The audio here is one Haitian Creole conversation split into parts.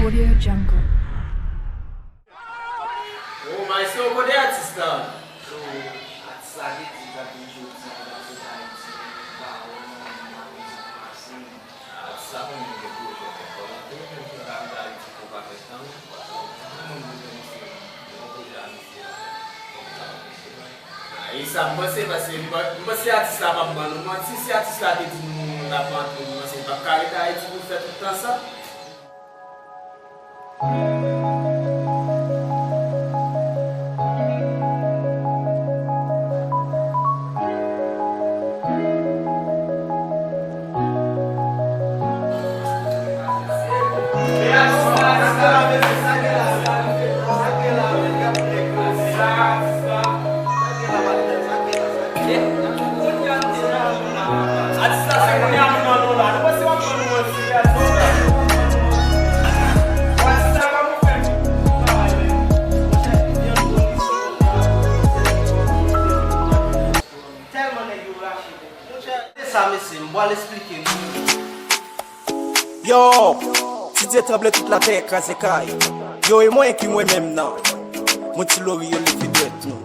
Audio Jungle. Oh, my so good artist now. So, at Saget, you got the jokes and that's what I'm saying. Isso a você vai ser artista mano, mas se artista de na planta, você vai carregar aí tudo feito cansa. Yo, si Dieu tremble toute la terre écrasée caille. Yo et moi qui moi même non. Mon petit lori yo le fait duet nous.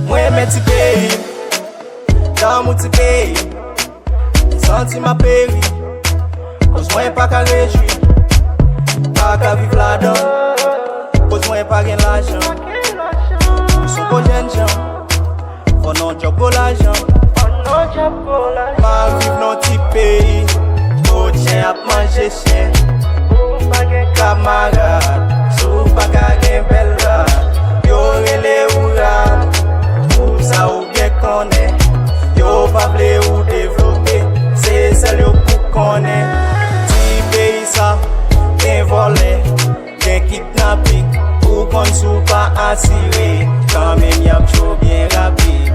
Moi mes petits pays, dans mon petit pays, senti ma péri. Cause moi pas qu'à réjouir, pas qu'à vivre là-dedans. Cause moi pas gain l'argent. Pour jeune gens, for non job pour l'argent. Pas vivre dans petit pays, pour chien à manger chien. Camarade, sous pas qu'à gain belle rade. Yo relé ou rade, ou ça ou bien connaît. Yo pas vle ou développer, c'est celle yo pour connaît. Petit pays ça, bien volé, bien kidnapping. Ou qu'on sou pas assuré, quand même y'a chaud bien rapide.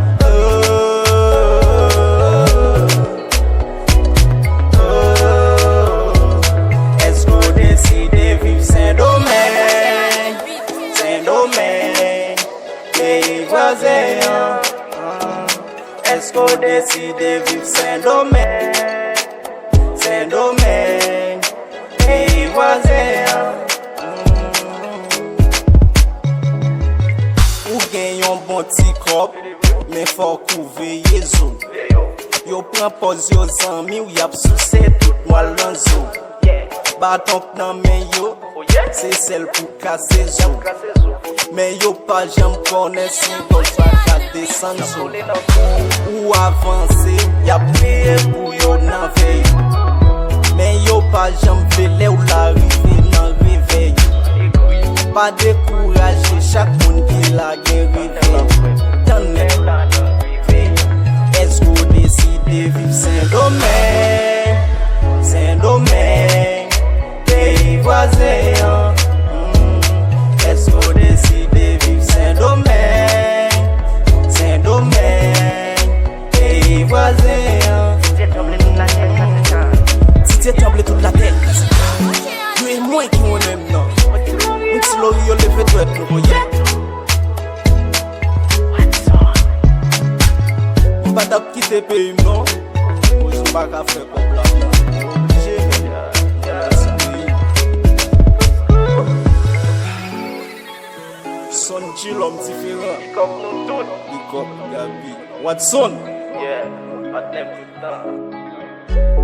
Est-ce qu'on décide de vivre Saint-Domingue? Saint-Domingue, pays voisin. Est-ce qu'on décide de vivre Saint-Domingue? Saint-Domingue, pays voisin. Ou gen yon bon ti krop, men fò kouve yezo. Yo pran pos yo zanmi ou yap sou se tout mwal lan zo. Batonk nan men yo, se sel pou kase zo. Men yo pa jam kone si gol pa ka desan zo. Ou avanse, yap peye pou yo nan veyo. Men yo pa jam vele ou la rive nan riveyo. Pas décourager chaque monde qui la guéri. Est-ce qu'on décide de vivre Saint-Domingue? Saint-Domingue, pays voisin. Est-ce qu'on décide de vivre Saint-Domingue? Saint-Domingue, pays voisin. Si Dieu tremble toute la terre, Dieu est moins qui moi même non. Petit lori yo le fait duet nous voyez. On va d'ab quitter pays non. On pas qu'à faire comme là. Obligé. Son chill l'homme différent. Comme nous tous. Big up Gabi. Watson. Yeah, at them tout temps.